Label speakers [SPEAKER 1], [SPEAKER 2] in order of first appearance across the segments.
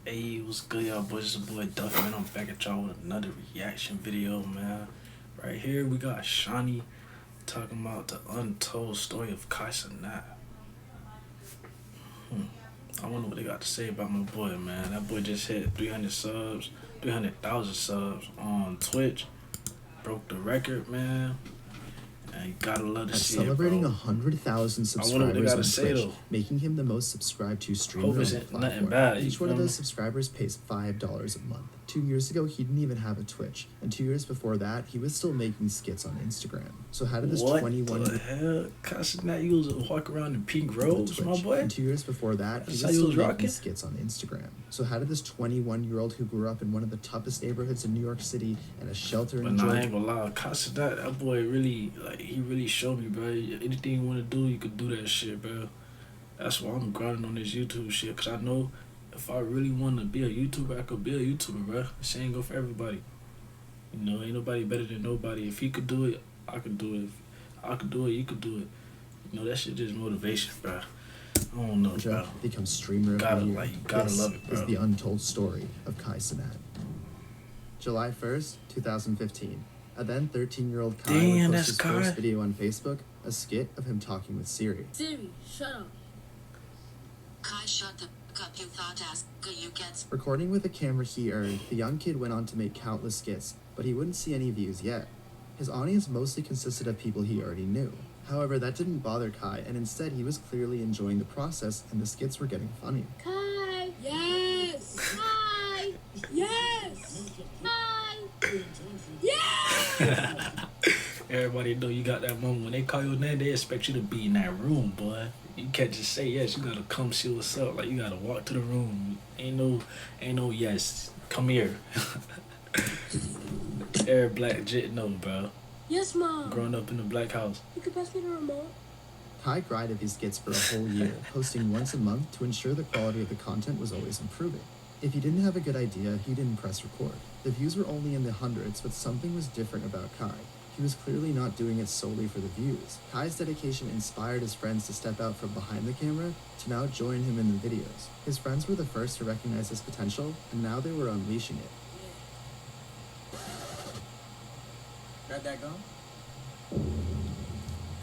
[SPEAKER 1] Hey, what's good, y'all boys? It's your boy Duffy, man. I'm back at y'all with another reaction video, man. Right here, we got Shawnee talking about the untold story of Cenat. I wonder what they got to say about my boy, man. That boy just hit 300 subs, 300,000 subs on Twitch. Broke the record, man. And you gotta love to see
[SPEAKER 2] celebrating
[SPEAKER 1] it,
[SPEAKER 2] 100,000
[SPEAKER 1] subscribers on
[SPEAKER 2] Twitch,
[SPEAKER 1] though.
[SPEAKER 2] making him the most subscribed to streamer on the platform.
[SPEAKER 1] Bad,
[SPEAKER 2] Each one of those subscribers pays $5 a month. 2 years ago, he didn't even have a Twitch, and 2 years before that, he was still making skits on Instagram. So how did this 21?
[SPEAKER 1] What the hell? Cenat, you was walk around in pink robes, my boy.
[SPEAKER 2] And 2 years before that, he was still making skits on Instagram. So how did this 21-year-old who grew up in one of the toughest neighborhoods in New York City and a shelter in Georgia?
[SPEAKER 1] I ain't gonna lie, Cenat, that boy really, he really showed me, bro. Anything you want to do, you could do that shit, bro. That's why I'm grinding on this YouTube shit, because I know if I really want to be a YouTuber, I could be a YouTuber, bro. This ain't go for everybody. You know, ain't nobody better than nobody. If he could do it, I could do it. If I could do it, you could do it. You know, that shit just motivation, bro. I don't know, bro.
[SPEAKER 2] Becomes streamer of the year.
[SPEAKER 1] Gotta love it, bro.
[SPEAKER 2] This is the untold story of Cenat. July 1st, 2015. A then 13-year-old Kai would post his first video on Facebook, a skit of him talking with Siri.
[SPEAKER 3] Siri, shut up.
[SPEAKER 4] Kai, shut the fuck up, you thought ass, you get.
[SPEAKER 2] Recording with a camera he earned, the young kid went on to make countless skits, but he wouldn't see any views yet. His audience mostly consisted of people he already knew. However, that didn't bother Kai, and instead he was clearly enjoying the process, and the skits were getting funny.
[SPEAKER 3] Kai! Yes! Kai! Yes! Kai! Yes!
[SPEAKER 1] Everybody know you got that moment when they call your name, they expect you to be in that room, boy. You can't just say yes, you gotta come see what's up. Like, you gotta walk to the room. Ain't no yes. Come here. Every black jit know, bro.
[SPEAKER 3] Yes, Mom.
[SPEAKER 1] Growing up in the black house.
[SPEAKER 3] You could pass me the remote.
[SPEAKER 2] Kai grinded these skits for a whole year, posting once a month to ensure the quality of the content was always improving. If he didn't have a good idea, he didn't press record. The views were only in the hundreds, but something was different about Kai. He was clearly not doing it solely for the views. Kai's dedication inspired his friends to step out from behind the camera to now join him in the videos. His friends were the first to recognize his potential, and now they were unleashing it.
[SPEAKER 5] Got that gone?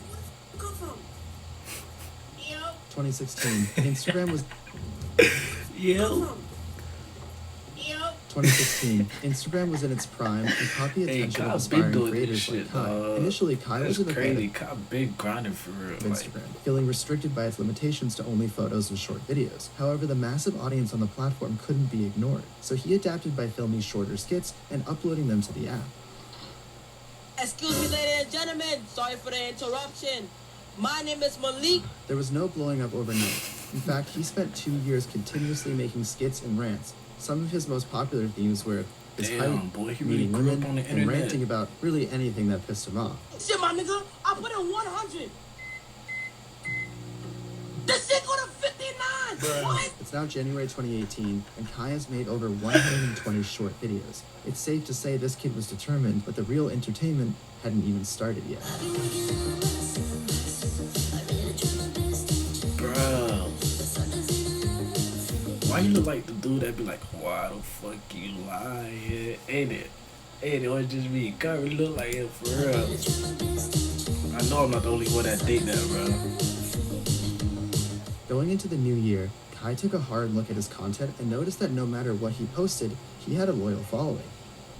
[SPEAKER 5] Where come from?
[SPEAKER 2] 2016, Instagram was... 2016, Instagram was in its prime and caught the attention of aspiring creators like Kai. Initially, Kai was in a
[SPEAKER 1] crazy. Kai big grinding for real.
[SPEAKER 2] Instagram, feeling restricted by its limitations to only photos and short videos. However, the massive audience on the platform couldn't be ignored, so he adapted by filming shorter skits and uploading them to the app.
[SPEAKER 6] Excuse me, ladies and gentlemen. Sorry for the interruption. My name is Malik.
[SPEAKER 2] There was no blowing up overnight. In fact, he spent 2 years continuously making skits and rants. Some of his most popular themes were his height, meeting women, and ranting about really anything that pissed him off.
[SPEAKER 6] Shit, my nigga, I put in 100. This shit go to 59. What?
[SPEAKER 2] It's now January 2018, and Kai has made over 120 short videos. It's safe to say this kid was determined, but the real entertainment hadn't even started yet.
[SPEAKER 1] Bro. Why you look like the dude that be like, why the fuck you lying? Ain't it? Ain't it? Or just me? Kai really look like it for real. I know I'm not the only one that think that, bro.
[SPEAKER 2] Going into the new year, Kai took a hard look at his content and noticed that no matter what he posted, he had a loyal following.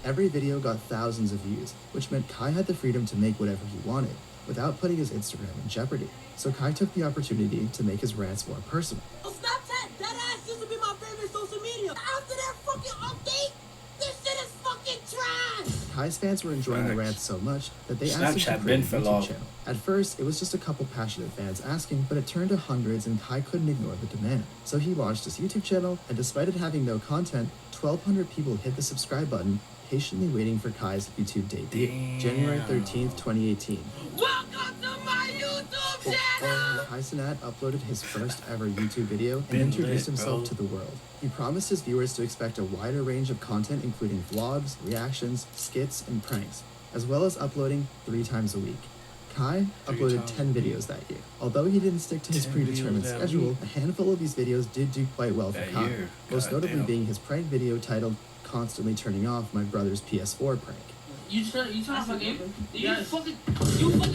[SPEAKER 2] Every video got thousands of views, which meant Kai had the freedom to make whatever he wanted, without putting his Instagram in jeopardy. So Kai took the opportunity to make his rants more personal.
[SPEAKER 6] Snapchat, that ass used to be my favorite social media. After that fucking update, this shit is fucking trash.
[SPEAKER 2] Kai's fans were enjoying the rants so much that they asked him to create a YouTube channel. At first, it was just a couple passionate fans asking, but it turned to hundreds and Kai couldn't ignore the demand. So he launched his YouTube channel, and despite it having no content, 1,200 people hit the subscribe button, patiently waiting for Kai's YouTube debut. January 13th, 2018.
[SPEAKER 6] Welcome to my YouTube channel!
[SPEAKER 2] Cenat uploaded his first ever YouTube video and introduced himself to the world. He promised his viewers to expect a wider range of content including vlogs, reactions, skits, and pranks, as well as uploading 3 times a week. Kai uploaded 10 videos that year. Although he didn't stick to his
[SPEAKER 1] 10
[SPEAKER 2] predetermined
[SPEAKER 1] videos that
[SPEAKER 2] schedule,
[SPEAKER 1] week?
[SPEAKER 2] a handful of these videos did do quite well for
[SPEAKER 1] That
[SPEAKER 2] Kai.
[SPEAKER 1] year?
[SPEAKER 2] Most notably
[SPEAKER 1] Goddamn.
[SPEAKER 2] being his prank video titled "Constantly Turning Off My Brother's PS4 Prank."
[SPEAKER 6] You turn off my game? You fucking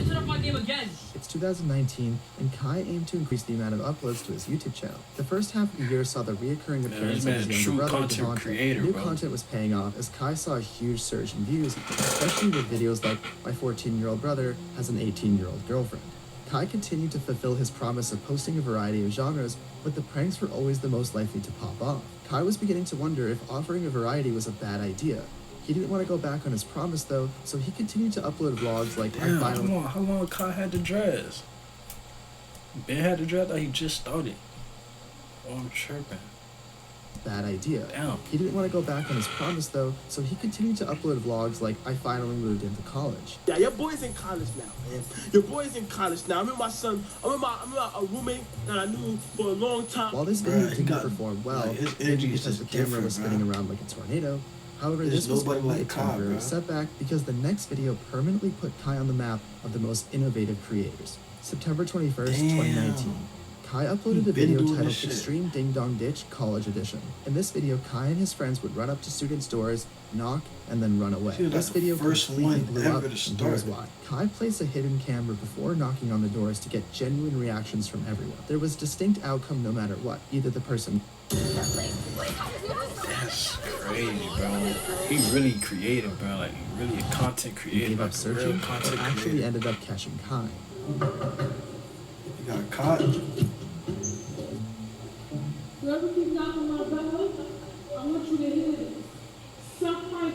[SPEAKER 6] turn off my game again.
[SPEAKER 2] It's 2019, and Kai aimed to increase the amount of uploads to his YouTube channel. The first half of the year saw the reoccurring appearance of his
[SPEAKER 1] man's
[SPEAKER 2] younger
[SPEAKER 1] true
[SPEAKER 2] brother,
[SPEAKER 1] content
[SPEAKER 2] Devontae.
[SPEAKER 1] creator,
[SPEAKER 2] New
[SPEAKER 1] bro.
[SPEAKER 2] content was paying off as Kai saw a huge surge in views, especially with videos like "My 14-year-old brother has an 18-year-old girlfriend." Kai continued to fulfill his promise of posting a variety of genres, but the pranks were always the most likely to pop off. Kai was beginning to wonder if offering a variety was a bad idea. He didn't want to go back on his promise though, so he continued to upload vlogs like
[SPEAKER 1] Damn, how long Kai had the dreads? Ben had the dreads? He just started. Oh, I'm tripping.
[SPEAKER 2] Bad idea.
[SPEAKER 1] Damn.
[SPEAKER 2] He didn't want to go back on his promise though, so he continued to upload vlogs like "I finally moved into college."
[SPEAKER 6] Yeah, your boy's in college now, man. Your boy's in college now. I remember my son. I remember a roommate that I knew for a long time.
[SPEAKER 2] While this video
[SPEAKER 1] Bruh, he
[SPEAKER 2] didn't
[SPEAKER 1] got-
[SPEAKER 2] perform well,
[SPEAKER 1] like, his
[SPEAKER 2] maybe
[SPEAKER 1] energy is
[SPEAKER 2] because
[SPEAKER 1] just
[SPEAKER 2] the camera
[SPEAKER 1] different,
[SPEAKER 2] was spinning
[SPEAKER 1] bruh.
[SPEAKER 2] around like a tornado. However,
[SPEAKER 1] There's
[SPEAKER 2] this was
[SPEAKER 1] nobody
[SPEAKER 2] only a
[SPEAKER 1] like Kai,
[SPEAKER 2] temporary
[SPEAKER 1] bruh.
[SPEAKER 2] setback because the next video permanently put Kai on the map of the most innovative creators. September 21st,
[SPEAKER 1] Damn.
[SPEAKER 2] 2019. Kai uploaded
[SPEAKER 1] He
[SPEAKER 2] a
[SPEAKER 1] been
[SPEAKER 2] video
[SPEAKER 1] doing
[SPEAKER 2] titled
[SPEAKER 1] this shit.
[SPEAKER 2] "Extreme Ding Dong Ditch College Edition." In this video, Kai and his friends would run up to students' doors, knock, and then run away.
[SPEAKER 1] He was
[SPEAKER 2] This
[SPEAKER 1] like the
[SPEAKER 2] video
[SPEAKER 1] first
[SPEAKER 2] completely
[SPEAKER 1] one
[SPEAKER 2] blew
[SPEAKER 1] ever
[SPEAKER 2] up,
[SPEAKER 1] to
[SPEAKER 2] and
[SPEAKER 1] start.
[SPEAKER 2] here's why. Kai placed a hidden camera before knocking on the doors to get genuine reactions from everyone. There was distinct outcome no matter what. Either the person
[SPEAKER 1] That's crazy, bro. He really creative, bro. Like, really a content creator.
[SPEAKER 2] gave
[SPEAKER 1] Like,
[SPEAKER 2] up
[SPEAKER 1] a
[SPEAKER 2] searching
[SPEAKER 1] real
[SPEAKER 2] or
[SPEAKER 1] content
[SPEAKER 2] actually
[SPEAKER 1] creator.
[SPEAKER 2] ended up catching Kai.
[SPEAKER 1] He got caught.
[SPEAKER 3] Whoever keeps knocking my door, I want you to hear this. Suck my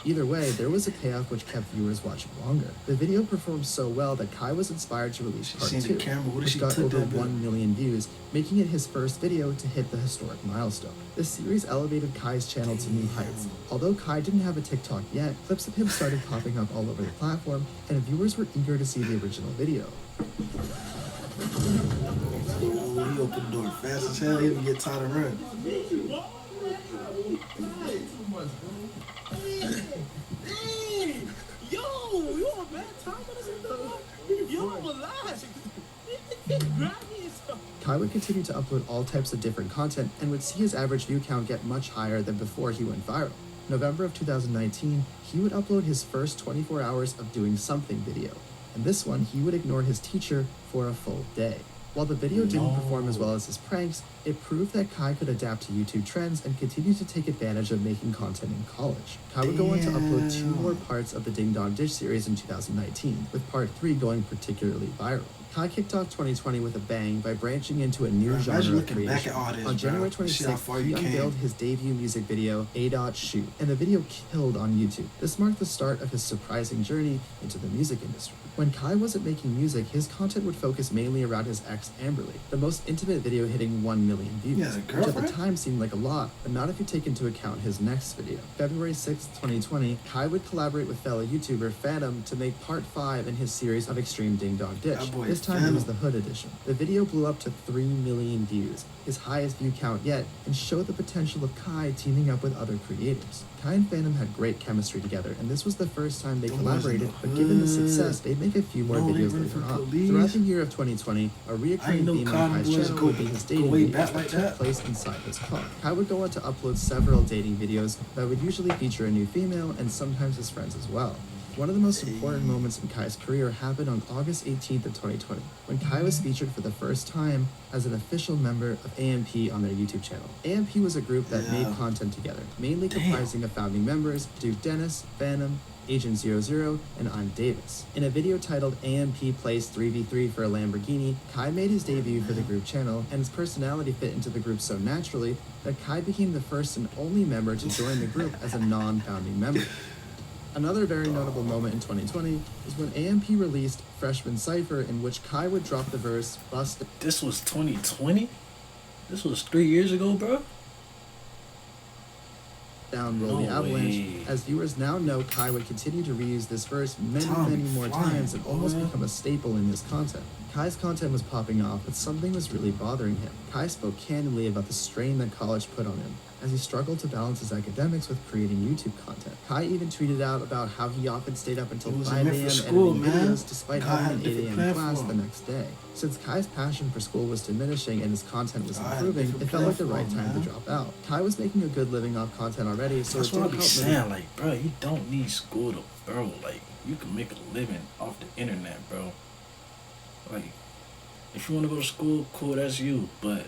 [SPEAKER 2] Either way, there was a payoff which kept viewers watching longer. The video performed so well that Kai was inspired to release
[SPEAKER 1] She
[SPEAKER 2] part
[SPEAKER 1] seen the
[SPEAKER 2] 2,
[SPEAKER 1] camera. What if
[SPEAKER 2] which
[SPEAKER 1] she
[SPEAKER 2] got
[SPEAKER 1] took
[SPEAKER 2] over
[SPEAKER 1] that bit?
[SPEAKER 2] 1 million views, making it his first video to hit the historic milestone. This series elevated Kai's channel to new heights. Although Kai didn't have a TikTok yet, clips of him started popping up all over the platform, and viewers were eager to see the original video.
[SPEAKER 1] Oh, he opened the door fast as hell. He didn't get tired of running.
[SPEAKER 6] Yo, you on a bad time with this stuff? Yo, relax. Grab me some.
[SPEAKER 2] Kai would continue to upload all types of different content and would see his average view count get much higher than before he went viral. November of 2019, he would upload his first 24 hours of doing something video. And this one, he would ignore his teacher for a full day. While the video didn't perform as well as his pranks, it proved that Kai could adapt to YouTube trends and continue to take advantage of making content in college. Kai would go on to upload 2 more parts of the Ding Dong Ditch series in 2019, with part 3 going particularly viral. Kai kicked off 2020 with a bang by branching into a new
[SPEAKER 1] Bro,
[SPEAKER 2] genre
[SPEAKER 1] imagine
[SPEAKER 2] of
[SPEAKER 1] looking back
[SPEAKER 2] creation.
[SPEAKER 1] at all this,
[SPEAKER 2] On January
[SPEAKER 1] bro. See how
[SPEAKER 2] 26th,
[SPEAKER 1] far
[SPEAKER 2] he
[SPEAKER 1] you came.
[SPEAKER 2] unveiled his debut music video, A. Shoot, and the video killed on YouTube. This marked the start of his surprising journey into the music industry. When Kai wasn't making music, his content would focus mainly around his ex, Amberly, the most intimate video hitting 1 million views,
[SPEAKER 1] He has a
[SPEAKER 2] which at the
[SPEAKER 1] girlfriend?
[SPEAKER 2] time seemed like a lot, but not if you take into account his next video. February 6th, 2020, Kai would collaborate with fellow YouTuber Phantom to make part 5 in his series of Extreme Ding Dong Ditch.
[SPEAKER 1] That boy
[SPEAKER 2] This time it was the
[SPEAKER 1] Phantom.
[SPEAKER 2] Hood edition. The video blew up to 3 million views, his highest view count yet, and showed the potential of Kai teaming up with other creators. Kai and Phantom had great chemistry together, and this was the first time they
[SPEAKER 1] Them boys in
[SPEAKER 2] collaborated,
[SPEAKER 1] the
[SPEAKER 2] but given the
[SPEAKER 1] hood.
[SPEAKER 2] success, they'd make a few more
[SPEAKER 1] No, they
[SPEAKER 2] videos
[SPEAKER 1] running
[SPEAKER 2] later
[SPEAKER 1] from
[SPEAKER 2] on.
[SPEAKER 1] police.
[SPEAKER 2] Throughout the year of 2020, a
[SPEAKER 1] I
[SPEAKER 2] reoccurring
[SPEAKER 1] ain't know
[SPEAKER 2] theme
[SPEAKER 1] Kai
[SPEAKER 2] on Kai's
[SPEAKER 1] boys
[SPEAKER 2] channel
[SPEAKER 1] go-
[SPEAKER 2] would be his
[SPEAKER 1] go
[SPEAKER 2] dating
[SPEAKER 1] way
[SPEAKER 2] videos
[SPEAKER 1] back
[SPEAKER 2] that
[SPEAKER 1] like
[SPEAKER 2] took
[SPEAKER 1] that.
[SPEAKER 2] place inside his car. Kai would go on to upload several dating videos that would usually feature a new female and sometimes his friends as well. One of the most important moments in Kai's career happened on August 18th of 2020, when Kai was featured for the first time as an official member of AMP on their YouTube channel. AMP was a group that made
[SPEAKER 1] Yeah.
[SPEAKER 2] content together, mainly
[SPEAKER 1] Damn.
[SPEAKER 2] comprising of founding members Duke Dennis, Phantom, Agent 00, and I'm Davis. In a video titled AMP Plays 3v3 for a Lamborghini, Kai made his debut for the group channel, and his personality fit into the group so naturally that Kai became the first and only member to join the group as a non-founding member. Another very notable moment in 2020 is when AMP released Freshman Cypher, in which Kai would drop the verse "Bust
[SPEAKER 1] This was 2020? This was 3 years ago, bro?
[SPEAKER 2] Down, Roll the
[SPEAKER 1] No
[SPEAKER 2] Avalanche."
[SPEAKER 1] way.
[SPEAKER 2] As viewers now know, Kai would continue to reuse this verse many,
[SPEAKER 1] Time
[SPEAKER 2] many more
[SPEAKER 1] flying,
[SPEAKER 2] times and almost
[SPEAKER 1] boy.
[SPEAKER 2] become a staple in his content. Kai's content was popping off, but something was really bothering him. Kai spoke candidly about the strain that college put on him, as he struggled to balance his academics with creating YouTube content. Kai even tweeted out about how he often stayed up until 5 a.m. editing videos despite having an 8 a.m. class the next day. Since Kai's passion for school was diminishing and his content was improving, it felt like the right time to drop out. Kai was making a good living off content already, so
[SPEAKER 1] that's
[SPEAKER 2] it didn't
[SPEAKER 1] what I be
[SPEAKER 2] help
[SPEAKER 1] saying. Like, bro, you don't need school to, bro. Like, you can make a living off the internet, bro. Like, if you want to go to school, cool, that's you. But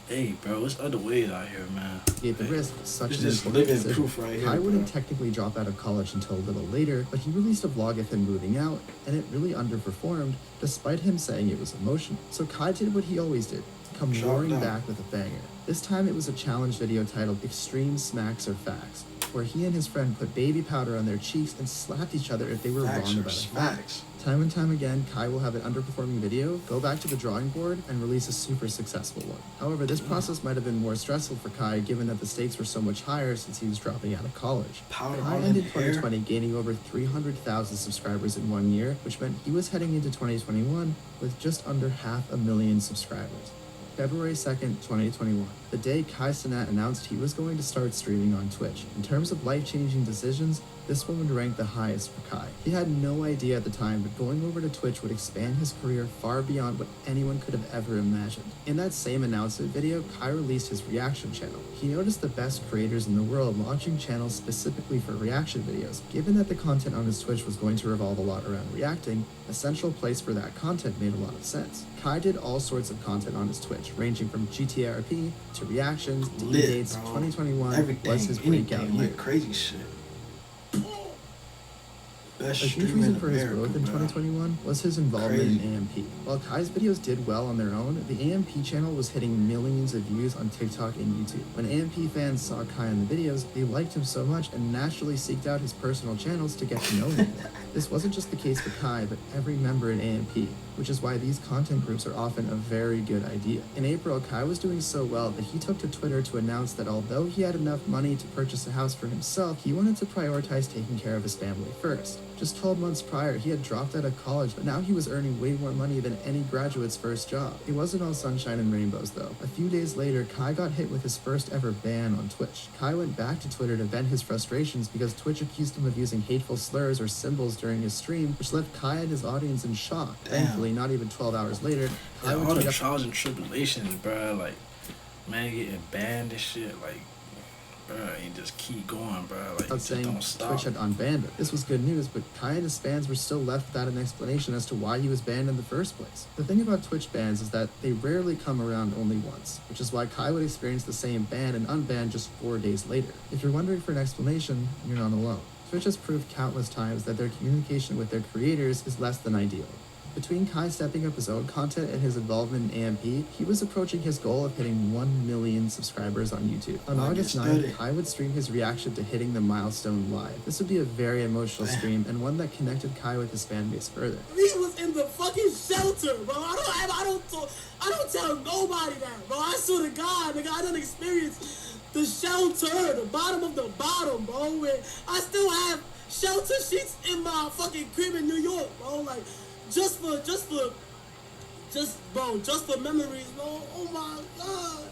[SPEAKER 1] hey, bro, there's other ways out here, man.
[SPEAKER 2] The risk of such
[SPEAKER 1] It's
[SPEAKER 2] an
[SPEAKER 1] just
[SPEAKER 2] important
[SPEAKER 1] living
[SPEAKER 2] decision.
[SPEAKER 1] proof right here,
[SPEAKER 2] Kai wouldn't
[SPEAKER 1] bro.
[SPEAKER 2] technically drop out of college until a little later, but he released a vlog of him moving out, and it really underperformed, despite him saying it was emotional. So Kai did what he always did, come
[SPEAKER 1] Dropped
[SPEAKER 2] roaring
[SPEAKER 1] out.
[SPEAKER 2] back with a banger. This time it was a challenge video titled Extreme Smacks or Facts, where he and his friend put baby powder on their cheeks and slapped each other if they were
[SPEAKER 1] Facts
[SPEAKER 2] wrong
[SPEAKER 1] or
[SPEAKER 2] about a fact.
[SPEAKER 1] smacks.
[SPEAKER 2] Time and time again, Kai will have an underperforming video, go back to the drawing board, and release a super successful one. However, this process might have been more stressful for Kai given that the stakes were so much higher since he was dropping out of college.
[SPEAKER 1] Powder
[SPEAKER 2] Kai
[SPEAKER 1] on
[SPEAKER 2] ended
[SPEAKER 1] his hair.
[SPEAKER 2] 2020 gaining over 300,000 subscribers in 1 year, which meant he was heading into 2021 with just under 500,000 subscribers. February 2nd, 2021, the day Cenat announced he was going to start streaming on Twitch. In terms of life-changing decisions, this one would rank the highest for Kai. He had no idea at the time, but going over to Twitch would expand his career far beyond what anyone could have ever imagined. In that same announcement video, Kai released his reaction channel. He noticed the best creators in the world launching channels specifically for reaction videos. Given that the content on his Twitch was going to revolve a lot around reacting, a central place for that content made a lot of sense. Kai did all sorts of content on his Twitch, ranging from GTRP to reactions to
[SPEAKER 1] Lit,
[SPEAKER 2] dates.
[SPEAKER 1] bro.
[SPEAKER 2] 2021
[SPEAKER 1] Everything,
[SPEAKER 2] was his breakout
[SPEAKER 1] anything,
[SPEAKER 2] year.
[SPEAKER 1] like crazy shit. Best
[SPEAKER 2] A huge
[SPEAKER 1] streamer
[SPEAKER 2] reason
[SPEAKER 1] in
[SPEAKER 2] for his
[SPEAKER 1] America,
[SPEAKER 2] growth in
[SPEAKER 1] bro.
[SPEAKER 2] 2021 was his involvement
[SPEAKER 1] Crazy.
[SPEAKER 2] in AMP. While Kai's videos did well on their own, the AMP channel was hitting millions of views on TikTok and YouTube. When AMP fans saw Kai in the videos, they liked him so much and naturally seeked out his personal channels to get to know him more. This wasn't just the case for Kai, but every member in AMP, which is why these content groups are often a very good idea. In April, Kai was doing so well that he took to Twitter to announce that although he had enough money to purchase a house for himself, he wanted to prioritize taking care of his family first. Just 12 months prior, he had dropped out of college, but now he was earning way more money than any graduate's first job. It wasn't all sunshine and rainbows, though. A few days later, Kai got hit with his first ever ban on Twitch. Kai went back to Twitter to vent his frustrations because Twitch accused him of using hateful slurs or symbols during his stream, which left Kai and his audience in shock.
[SPEAKER 1] Damn.
[SPEAKER 2] Thankfully, not even 12 hours later, Kai
[SPEAKER 1] Yeah,
[SPEAKER 2] would
[SPEAKER 1] all
[SPEAKER 2] tweet
[SPEAKER 1] the
[SPEAKER 2] up
[SPEAKER 1] trials and tribulations, bro. Like, man, getting banned and shit. Like, bro, you just keep going, bro. Like, you just
[SPEAKER 2] saying
[SPEAKER 1] don't stop.
[SPEAKER 2] Twitch had unbanned him. This was good news, but Kai and his fans were still left without an explanation as to why he was banned in the first place. The thing about Twitch bans is that they rarely come around only once, which is why Kai would experience the same ban and unban just 4 days later. If you're wondering for an explanation, you're not alone. Twitch has proved countless times that their communication with their creators is less than ideal. Between Kai stepping up his own content and his involvement in AMP, he was approaching his goal of hitting 1 million subscribers on YouTube. On
[SPEAKER 1] Like
[SPEAKER 2] August
[SPEAKER 1] you
[SPEAKER 2] 9th,
[SPEAKER 1] studied.
[SPEAKER 2] Kai would stream his reaction to hitting the milestone live. This would be a very emotional stream and one that connected Kai with his fan base further.
[SPEAKER 6] He was in the fucking shelter, bro. I don't tell nobody that, bro. I swear to God, nigga, I done experienced the shelter, the bottom of the bottom, bro. Where I still have shelter sheets in my fucking crib in New York, bro. Like, just for memories, bro. Oh my God.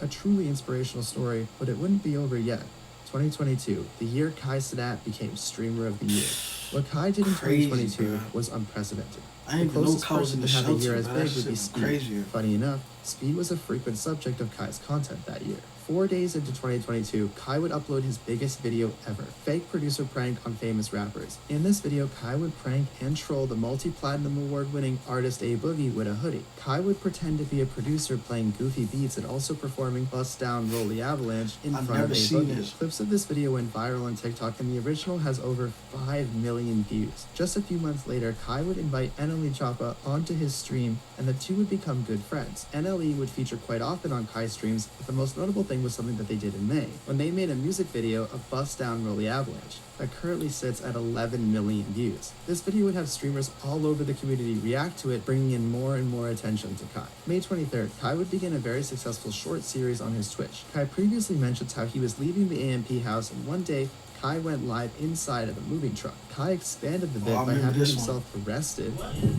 [SPEAKER 2] A truly inspirational story, but it wouldn't be over yet. 2022, the year Cenat became Streamer of the Year. What Kai did in
[SPEAKER 1] Crazy,
[SPEAKER 2] 2022
[SPEAKER 1] bro.
[SPEAKER 2] was unprecedented.
[SPEAKER 1] I
[SPEAKER 2] The
[SPEAKER 1] ain't even know
[SPEAKER 2] closest
[SPEAKER 1] Kai was
[SPEAKER 2] person
[SPEAKER 1] in
[SPEAKER 2] to
[SPEAKER 1] the
[SPEAKER 2] have a year
[SPEAKER 1] shelter,
[SPEAKER 2] as
[SPEAKER 1] man.
[SPEAKER 2] big
[SPEAKER 1] That
[SPEAKER 2] would be
[SPEAKER 1] shit was
[SPEAKER 2] Speed.
[SPEAKER 1] crazier.
[SPEAKER 2] Funny enough, Speed was a frequent subject of Kai's content that year. 4 days into 2022, Kai would upload his biggest video ever, Fake Producer Prank on Famous Rappers. In this video, Kai would prank and troll the multi-platinum award-winning artist A Boogie with a hoodie. Kai would pretend to be a producer playing goofy beats and also performing Bust Down Roll the Avalanche in
[SPEAKER 1] I've
[SPEAKER 2] front of A
[SPEAKER 1] never seen
[SPEAKER 2] Boogie.
[SPEAKER 1] this.
[SPEAKER 2] Clips of this video went viral on TikTok and the original has over 5 million views. Just a few months later, Kai would invite NLE Choppa onto his stream and the two would become good friends. NLE would feature quite often on Kai's streams, but the most notable thing was something that they did in May, when they made a music video of Bust Down Roll the Avalanche that currently sits at 11 million views. This video would have streamers all over the community react to it, bringing in more and more attention to Kai. May 23rd, Kai would begin a very successful short series on his Twitch. Kai previously mentioned how he was leaving the AMP house and one day Kai went live inside of a moving truck. Kai expanded the bit
[SPEAKER 1] I
[SPEAKER 2] by
[SPEAKER 1] remember
[SPEAKER 2] having
[SPEAKER 1] this
[SPEAKER 2] himself arrested.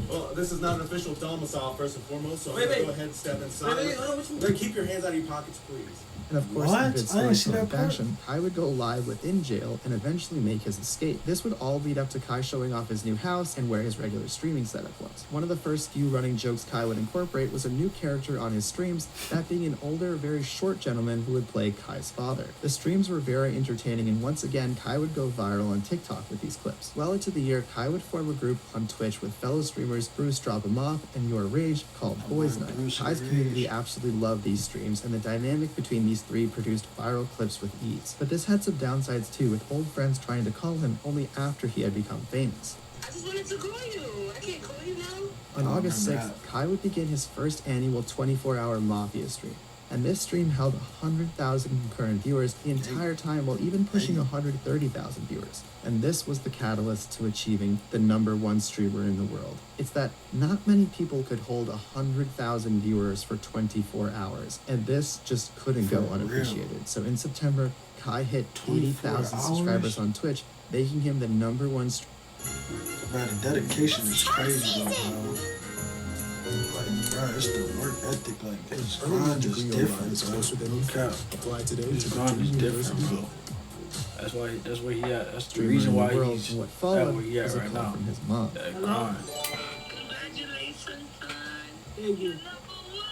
[SPEAKER 7] Well, this is not an official domicile, first and foremost, so
[SPEAKER 6] Wait,
[SPEAKER 7] I'm gonna
[SPEAKER 6] wait.
[SPEAKER 7] go ahead and step inside.
[SPEAKER 6] Wait, hold on, what you mean?
[SPEAKER 7] Then keep your hands out of your pockets, please.
[SPEAKER 2] And of course,
[SPEAKER 1] What?
[SPEAKER 2] in good
[SPEAKER 1] I didn't see
[SPEAKER 2] storytelling
[SPEAKER 1] that part.
[SPEAKER 2] fashion, Kai would go live within jail and eventually make his escape. This would all lead up to Kai showing off his new house and where his regular streaming setup was. One of the first few running jokes Kai would incorporate was a new character on his streams, that being an older, very short gentleman who would play Kai's father. The streams were very entertaining, and once again, Kai would go viral on TikTok with these clips. Well into the year, Kai would form a group on Twitch with fellow streamers Bruce Drop 'Em Off and Your Rage called Boys
[SPEAKER 1] man,
[SPEAKER 2] Night.
[SPEAKER 1] Bruce
[SPEAKER 2] Kai's
[SPEAKER 1] Rage.
[SPEAKER 2] community absolutely loved these streams, and the dynamic between these three produced viral clips with ease. But this had some downsides too, with old friends trying to call him only after he had become famous.
[SPEAKER 8] I just wanted to call you. I can't call you now.
[SPEAKER 2] On
[SPEAKER 1] I
[SPEAKER 2] August
[SPEAKER 1] remember
[SPEAKER 2] 6th, Kai would begin his first annual 24-hour Mafia stream. And this stream held 100,000 concurrent viewers the entire time, while even pushing 130,000 viewers. And this was the catalyst to achieving the #1 streamer in the world. It's that not many people could hold 100,000 viewers for 24 hours, and this just couldn't go
[SPEAKER 1] For
[SPEAKER 2] unappreciated. So in September, Kai hit
[SPEAKER 1] 24
[SPEAKER 2] 80,000 subscribers
[SPEAKER 1] hours?
[SPEAKER 2] on Twitch, making him the #1 streamer.
[SPEAKER 1] Bro, the dedication is crazy, bro. Like, bro, it's the work ethic. Like, his grind is different, bro. No cap.
[SPEAKER 6] Apply today
[SPEAKER 1] His
[SPEAKER 6] to
[SPEAKER 1] grind is different, bro. That's where he at. That's the reason why he's
[SPEAKER 2] What
[SPEAKER 1] at
[SPEAKER 2] followed
[SPEAKER 1] where he at
[SPEAKER 2] was a
[SPEAKER 1] right
[SPEAKER 2] call
[SPEAKER 1] now.
[SPEAKER 2] from his mom.
[SPEAKER 1] That grind.
[SPEAKER 8] Congratulations, son.
[SPEAKER 6] Thank you.
[SPEAKER 8] Number one.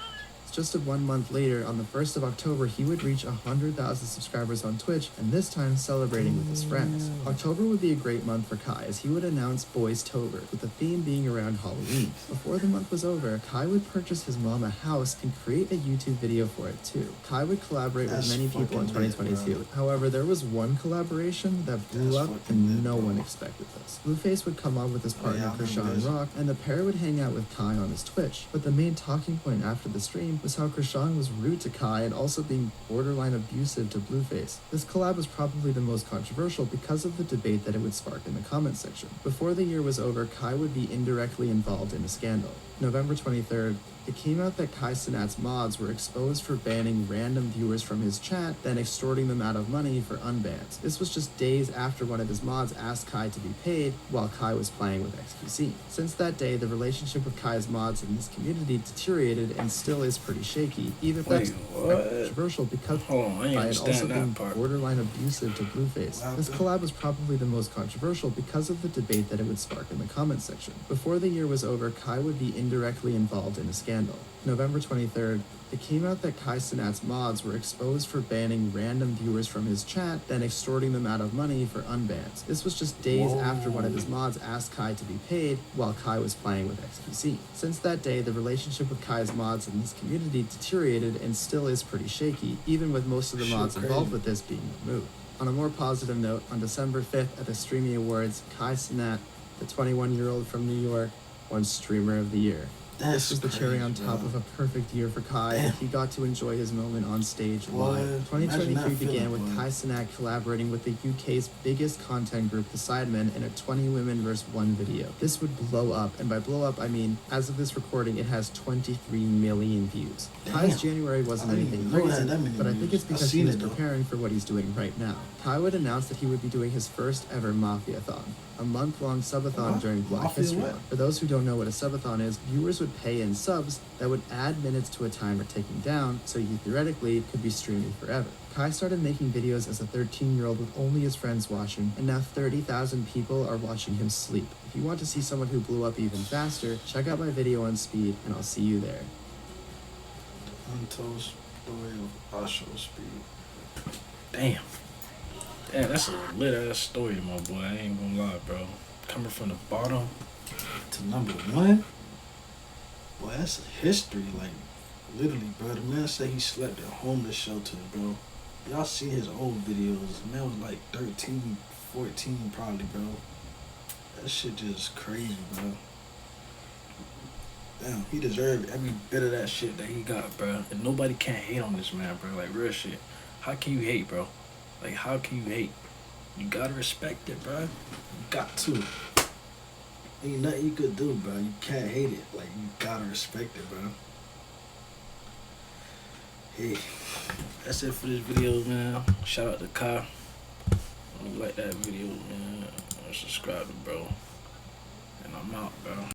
[SPEAKER 2] Just 1 month later, on the 1st of October, he would reach 100,000 subscribers on Twitch, and this time celebrating with his friends. October would be a great month for Kai, as he would announce Boys Tober, with the theme being around Halloween. Before the month was over, Kai would purchase his mom a house and create a YouTube video for it too. Kai would collaborate
[SPEAKER 1] That's
[SPEAKER 2] with many people in
[SPEAKER 1] fucking lit,
[SPEAKER 2] 2022.
[SPEAKER 1] bro.
[SPEAKER 2] However, there was one collaboration that blew
[SPEAKER 1] That's
[SPEAKER 2] up,
[SPEAKER 1] fucking
[SPEAKER 2] and
[SPEAKER 1] lit,
[SPEAKER 2] no
[SPEAKER 1] bro.
[SPEAKER 2] one expected this. Blueface would come on with his partner
[SPEAKER 1] yeah, I remember
[SPEAKER 2] Krishan
[SPEAKER 1] this.
[SPEAKER 2] Rock, and the pair would hang out with Kai on his Twitch. But the main talking point after the stream was how Krishan was rude to Kai and also being borderline abusive to Blueface. This collab was probably the most controversial because of the debate that it would spark in the comment section. Before the year was over, Kai would be indirectly involved in a scandal. November 23rd, it came out that Cenat's mods were exposed for banning random viewers from his chat, then extorting them out of money for unbans. This was just days after one of his mods asked Kai to be paid while Kai was playing with XQC. Since that day, the relationship with Kai's mods in this community deteriorated and still is pretty shaky, even if that's
[SPEAKER 1] what?
[SPEAKER 2] controversial because
[SPEAKER 1] Hold on, I ain't
[SPEAKER 2] Kai had also
[SPEAKER 1] understand
[SPEAKER 2] been
[SPEAKER 1] that part.
[SPEAKER 2] borderline abusive to Blueface.
[SPEAKER 1] Wow.
[SPEAKER 2] This collab was probably the most controversial because of the debate that it would spark in the comment section. Before the year was over, Kai would be indirectly involved in a scandal. November 23rd, it came out that Cenat's mods were exposed for banning random viewers from his chat, then extorting them out of money for unbans. This was just days after one of his mods asked Kai to be paid while Kai was playing with XQC. Since that day, the relationship with Kai's mods in this community deteriorated and still is pretty shaky, even with most of the
[SPEAKER 1] Shit,
[SPEAKER 2] mods
[SPEAKER 1] crazy.
[SPEAKER 2] involved with this being removed. On a more positive note, on December 5th at the Streaming Awards, Cenat, the 21-year-old from New York, won Streamer of the Year. This was the cherry on top of a perfect year for Kai, and he got to enjoy his moment on stage live.
[SPEAKER 1] What? Imagine
[SPEAKER 2] 2023
[SPEAKER 1] that
[SPEAKER 2] began
[SPEAKER 1] feeling,
[SPEAKER 2] with
[SPEAKER 1] boy.
[SPEAKER 2] Cenat collaborating with the UK's biggest content group, The Sidemen, in a 20 women vs. 1 video. This would blow up, and by blow up, I mean, as of this recording, it has 23 million views.
[SPEAKER 1] Damn.
[SPEAKER 2] Kai's January wasn't
[SPEAKER 1] I didn't
[SPEAKER 2] anything
[SPEAKER 1] even know it
[SPEAKER 2] crazy,
[SPEAKER 1] had that many
[SPEAKER 2] but I think
[SPEAKER 1] views.
[SPEAKER 2] it's
[SPEAKER 1] I
[SPEAKER 2] because he
[SPEAKER 1] seen
[SPEAKER 2] was
[SPEAKER 1] it, though.
[SPEAKER 2] preparing for what he's doing right now. Kai would announce that he would be doing his first ever Mafia-thon, a month-long subathon
[SPEAKER 1] What?
[SPEAKER 2] during Black
[SPEAKER 1] Mafia
[SPEAKER 2] History
[SPEAKER 1] what?
[SPEAKER 2] Month. For those who don't know what a subathon is, viewers would pay in subs that would add minutes to a timer ticking down, so you theoretically could be streaming forever. Kai started making videos as a 13-year-old with only his friends watching, and now 30,000 people are watching him sleep. If you want to see someone who blew up even faster, check out my video on speed, and I'll see you there.
[SPEAKER 1] Untold story of Osho Speed. Damn, that's a lit ass story, my boy. I ain't gonna lie, bro. Coming from the bottom to #1, boy, that's a history. Like, literally, bro. The man said he slept at homeless shelters, bro. Y'all see his old videos. The man was like 13, 14, probably, bro. That shit just crazy, bro. Damn, he deserved every bit of that shit that he got, bro. And nobody can hate on this man, bro. Like, real shit. How can you hate, bro? Like, how can you hate? You gotta respect it, bro. You got to. Ain't nothing you could do, bro. You can't hate it. Like, you gotta respect it, bro. Hey, that's it for this video, man. Shout out to Kai. like that video, man. Subscribe to bro. And I'm out, bro.